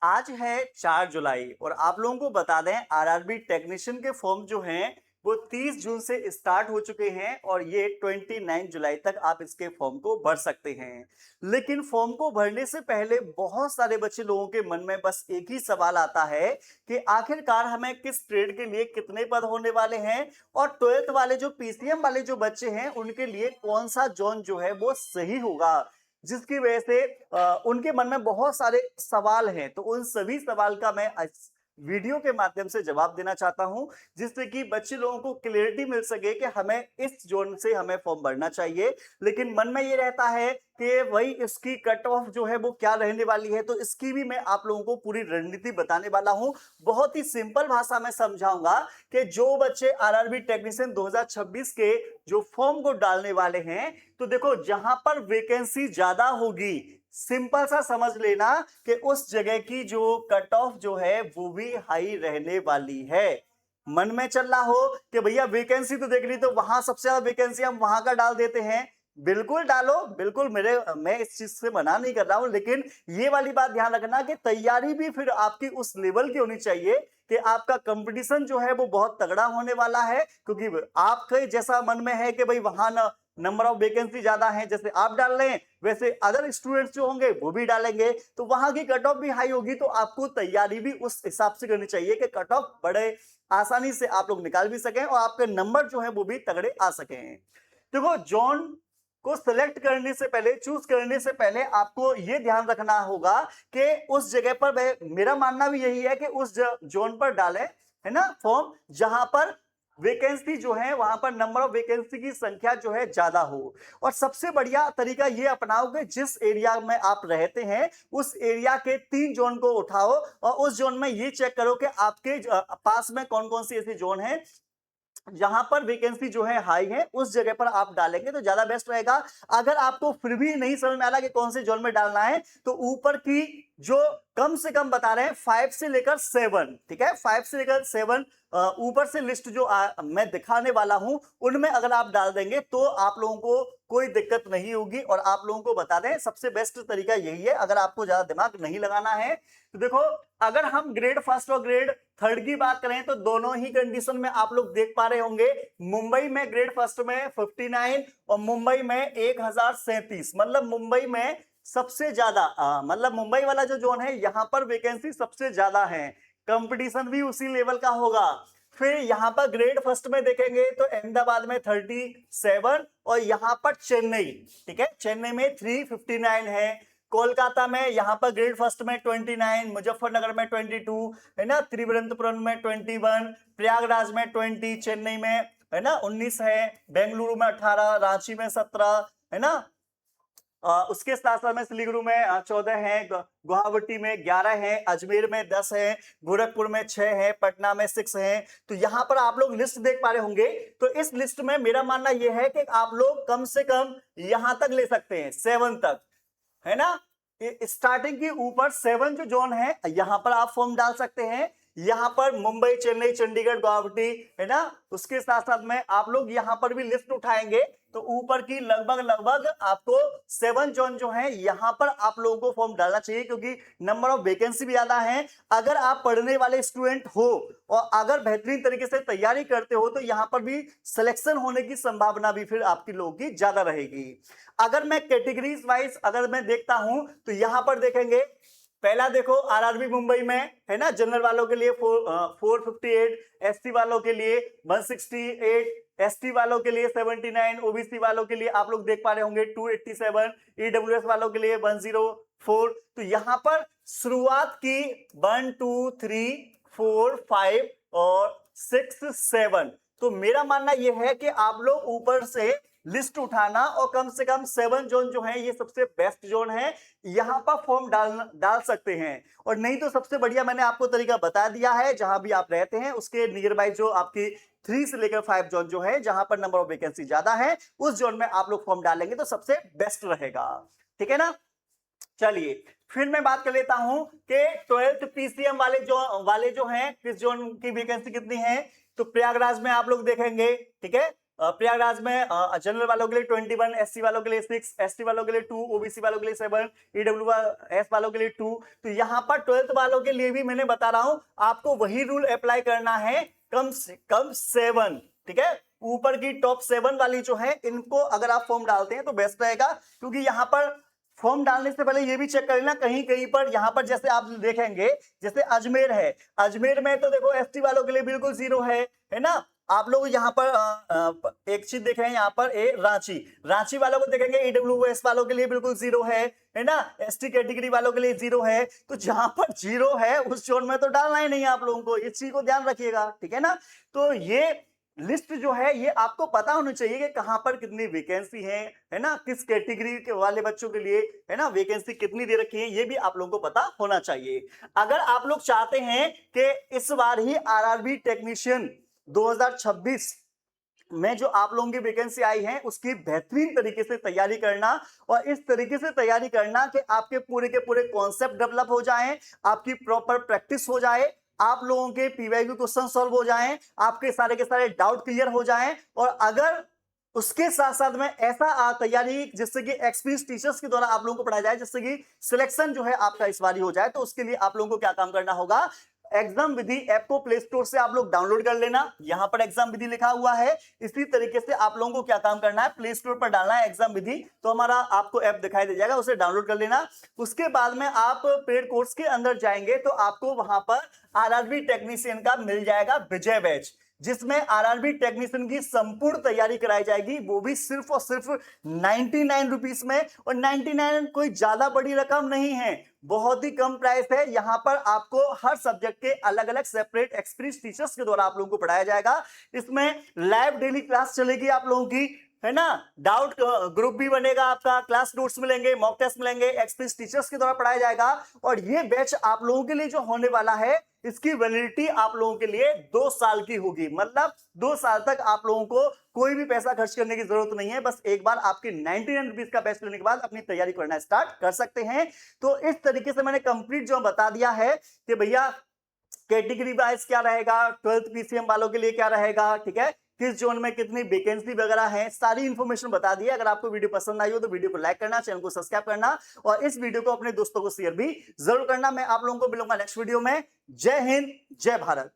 आज है 4 जुलाई और आप लोगों को बता दें आरआरबी टेक्नीशियन के फॉर्म जो हैं वो 30 जून से स्टार्ट हो चुके हैं और ये 29 जुलाई तक आप इसके फॉर्म को भर सकते हैं। लेकिन फॉर्म को भरने से पहले बहुत सारे बच्चे लोगों के मन में बस एक ही सवाल आता है कि आखिरकार हमें किस ट्रेड के लिए कितने पद होने वाले हैं और 12th वाले जो पीसीएम वाले जो बच्चे हैं उनके लिए कौन सा जोन जो है वो सही होगा, जिसकी वजह से उनके मन में बहुत सारे सवाल हैं। तो उन सभी सवाल का मैं इस वीडियो के माध्यम से जवाब देना चाहता हूं, जिससे कि बच्चे लोगों को क्लियरिटी मिल सके कि हमें इस जोन से हमें फॉर्म भरना चाहिए। लेकिन मन में ये रहता है कि वही इसकी कट ऑफ जो है वो क्या रहने वाली है, तो इसकी भी मैं आप लोगों को पूरी रणनीति बताने वाला हूं। बहुत ही सिंपल भाषा में समझाऊंगा कि जो बच्चे आरआरबी टेक्नीशियन 2026 के जो फॉर्म को डालने वाले हैं, तो देखो जहां पर वैकेंसी ज्यादा होगी, सिंपल सा समझ लेना कि उस जगह की जो कट ऑफ जो है वो भी हाई रहने वाली है। मन में चल रहा हो कि भैया वैकेंसी तो देख ली, तो वहां सबसे ज्यादा वैकेंसी हम वहां का डाल देते हैं। बिल्कुल डालो, बिल्कुल मैं इस चीज से मना नहीं कर रहा हूं, लेकिन ये वाली बात ध्यान रखना कि तैयारी भी फिर आपकी उस लेवल की होनी चाहिए कि आपका कंपटीशन जो है वो बहुत तगड़ा होने वाला है। क्योंकि आपके जैसा मन में है कि भाई वहां ना नंबर ऑफ वैकेंसी ज्यादा है, जैसे आप डाल रहे हैं वैसे अदर स्टूडेंट्स जो होंगे वो भी डालेंगे, तो वहां की कट ऑफ भी हाई होगी। तो आपको तैयारी भी उस हिसाब से करनी चाहिए कि कट ऑफ बड़े आसानी से आप लोग निकाल भी सकें और आपके नंबर जो है वो भी तगड़े आ सकें। देखो जोन को सिलेक्ट करने से पहले, चूज करने से पहले आपको यह ध्यान रखना होगा कि उस जगह पर, मेरा मानना भी यही है कि उस जोन पर डालें, है ना, फॉर्म जहां पर वैकेंसी जो है वहां पर नंबर ऑफ वैकेंसी की संख्या जो है ज्यादा हो। और सबसे बढ़िया तरीका ये अपनाओ कि जिस एरिया में आप रहते हैं उस एरिया के 3 जोन को उठाओ और उस जोन में ये चेक करो कि आपके पास में कौन कौन सी ऐसी जोन है जहां पर वैकेंसी जो है हाई है, उस जगह पर आप डालेंगे तो ज्यादा बेस्ट रहेगा। अगर आपको फिर भी नहीं समझ में आ रहा कि कौन से जोन में डालना है, तो ऊपर की जो कम से कम बता रहे हैं 5 से लेकर 7, ठीक है, 5 से लेकर 7 ऊपर से लिस्ट जो मैं दिखाने वाला हूं उनमें अगर आप डाल देंगे तो आप लोगों को कोई दिक्कत नहीं होगी। और आप लोगों को बता दें सबसे बेस्ट तरीका यही है, अगर आपको ज्यादा दिमाग नहीं लगाना है तो देखो, अगर हम ग्रेड फर्स्ट और ग्रेड थर्ड की बात करें तो दोनों ही कंडीशन में आप लोग देख पा रहे होंगे, मुंबई में ग्रेड फर्स्ट में 59 और मुंबई में 1037, मतलब मुंबई में सबसे ज्यादा, मतलब मुंबई वाला जो जोन है यहां पर वैकेंसी सबसे ज्यादा है, कंपटीशन भी उसी लेवल का होगा। फिर यहां पर ग्रेड फर्स्ट में देखेंगे तो अहमदाबाद में 37 और यहां पर चेन्नई, ठीक है, चेन्नई में 359 है। कोलकाता में यहां पर ग्रेड फर्स्ट में 29, मुजफ्फरनगर में 22, है ना, त्रिवेंद्रपुरम में 21, प्रयागराज में 20, चेन्नई में है ना 19 है, बेंगलुरु में 18, रांची में 17, है ना, उसके साथ साथ में सिलीगुड़ू में 14 है, गुवाहाटी में 11 है, अजमेर में 10 है, गोरखपुर में 6 है, पटना में 6 है। तो यहां पर आप लोग लिस्ट देख पा रहे होंगे। तो इस लिस्ट में मेरा मानना यह है कि आप लोग कम से कम यहां तक ले सकते हैं, 7 तक, है ना। स्टार्टिंग की ऊपर 7 जो जोन है यहां पर आप फॉर्म डाल सकते हैं। यहां पर मुंबई, चेन्नई, चंडीगढ़, गुवाहाटी, है ना, उसके साथ साथ में आप लोग यहां पर भी लिस्ट उठाएंगे तो ऊपर की लगभग लगभग आपको 7 जोन जो है यहां पर आप लोगों को फॉर्म डालना चाहिए, क्योंकि नंबर ऑफ वैकेंसी भी ज्यादा है। अगर आप पढ़ने वाले स्टूडेंट हो और अगर बेहतरीन तरीके से तैयारी करते हो तो यहां पर भी सिलेक्शन होने की संभावना भी फिर आपकी लोगों की ज्यादा रहेगी। अगर मैं कैटेगरीज वाइज अगर मैं देखता हूं तो यहां पर देखेंगे, पहला देखो आरआरबी मुंबई में, है ना, जनरल वालों के लिए 458, एससी वालों के लिए 168, एसटी वालों के लिए 79, ओबीसी वालों के लिए आप लोग देख पा रहे होंगे 287, ईडब्ल्यूएस वालों के लिए 104। तो यहां पर शुरुआत की 1 2 3 4 5 और 6 7। तो मेरा मानना यह है कि आप लोग ऊपर से लिस्ट उठाना और कम से कम 7 जोन जो है ये सबसे बेस्ट जोन है, यहां पर फॉर्म डाल सकते हैं। और नहीं तो सबसे बढ़िया मैंने आपको तरीका बता दिया है, जहां भी आप रहते हैं उसके नियर बाय जो आपकी 3 से लेकर 5 जोन जो है जहां पर नंबर ऑफ वैकेंसी ज्यादा है उस जोन में आप लोग फॉर्म डालेंगे तो सबसे बेस्ट रहेगा, ठीक है ना। चलिए फिर मैं बात कर लेता हूं कि 12th पीसीएम वाले जो हैं किस जोन की वैकेंसी कितनी है। तो प्रयागराज में आप लोग देखेंगे, ठीक है, प्रयागराज में जनरल वालों के लिए 21, एससी वालों के लिए 6, एसटी वालों के लिए 2, ओबीसी वालों के लिए 7, ईडब्ल्यूएस वालों के लिए 2। तो यहाँ पर 12th वालों के लिए भी मैंने बता रहा हूं आपको वही रूल अप्लाई करना है, कम से कम 7, ठीक है। ऊपर की टॉप 7 वाली जो है इनको अगर आप फॉर्म डालते हैं तो बेस्ट रहेगा, क्योंकि यहाँ पर फॉर्म डालने से पहले ये भी चेक कर लेना कहीं कहीं पर यहाँ पर जैसे आप देखेंगे, जैसे अजमेर है, अजमेर में तो देखो एसटी वालों के लिए बिल्कुल 0 है ना। आप लोग यहाँ पर एक चीज देख रहे हैं, यहाँ पर रांची, रांची वालों को देखेंगे ईडब्ल्यूएस वालों के लिए बिल्कुल 0 है ना। एसटी कैटेगरी वालों के लिए 0 है। तो जहां पर 0 है उस जोन में तो डालना ही नहीं है आप लोगों को, इस चीज को ध्यान रखिएगा, ठीक है ना। तो ये लिस्ट जो है ये आपको पता होनी चाहिए कि कहां पर कितनी वैकेंसी है ना, किस कैटेगरी के वाले बच्चों के लिए है ना वैकेंसी कितनी दे रखी है, ये भी आप लोगों को पता होना चाहिए। अगर आप लोग चाहते हैं कि इस बार ही आरआरबी टेक्नीशियन 2026 में जो आप लोगों की वैकेंसी आई है उसकी बेहतरीन तरीके से तैयारी करना, और इस तरीके से तैयारी करना कि आपके पूरे के पूरे कॉन्सेप्ट डेवलप हो जाएं, आपकी प्रॉपर प्रैक्टिस हो जाए, आप लोगों के पीवाईक्यू क्वेश्चन सॉल्व हो जाएं, आपके सारे के सारे डाउट क्लियर हो जाएं। और अगर उसके साथ साथ में ऐसा तैयारी जिससे कि एक्सपीरियंस टीचर्स के द्वारा आप लोगों को पढ़ाया जाए, जिससे कि सिलेक्शन जो है आपका इस बार हो जाए, तो उसके लिए आप लोगों को क्या काम करना होगा, एग्जाम विधि ऐप को प्ले स्टोर से आप लोग डाउनलोड कर लेना। यहां पर एग्जाम विधि लिखा हुआ है, इसी तरीके से आप लोगों को क्या काम करना है, प्ले स्टोर पर डालना है एग्जाम विधि, तो हमारा आपको ऐप दिखाई दे जाएगा, उसे डाउनलोड कर लेना। उसके बाद में आप पेड कोर्स के अंदर जाएंगे तो आपको वहां पर आरआरबी टेक्नीशियन का मिल जाएगा विजय बैच, जिसमें आरआरबी टेक्नीशियन की संपूर्ण तैयारी कराई जाएगी, वो भी सिर्फ और सिर्फ 99 रुपीस में। और 99 कोई ज्यादा बड़ी रकम नहीं है, बहुत ही कम प्राइस है। यहां पर आपको हर सब्जेक्ट के अलग अलग सेपरेट एक्सपीरियंस टीचर्स के द्वारा आप लोगों को पढ़ाया जाएगा। इसमें लाइव डेली क्लास चलेगी आप लोगों की, है ना। डाउट ग्रुप भी बनेगा आपका, क्लास नोट्स मिलेंगे, मॉक टेस्ट मिलेंगे, एक्सपीरियंस टीचर्स के द्वारा पढ़ाया जाएगा। और ये बैच आप लोगों के लिए जो होने वाला है, इसकी वैलिडिटी आप लोगों के लिए 2 साल की होगी, मतलब 2 साल तक आप लोगों को कोई भी पैसा खर्च करने की जरूरत नहीं है। बस एक बार आपके 99 रुपीज का बैच लेने के बाद अपनी तैयारी करना स्टार्ट कर सकते हैं। तो इस तरीके से मैंने कंप्लीट जो बता दिया है कि भैया कैटेगरी वाइज क्या रहेगा, 12th पीसीएम वालों के लिए क्या रहेगा, ठीक है, किस जोन में कितनी वैकेंसी वगैरह है, सारी इंफॉर्मेशन बता दी है। अगर आपको वीडियो पसंद आई हो तो वीडियो को लाइक करना, चैनल को सब्सक्राइब करना, और इस वीडियो को अपने दोस्तों को शेयर भी जरूर करना। मैं आप लोगों को मिलूंगा नेक्स्ट वीडियो में। जय हिंद, जय भारत।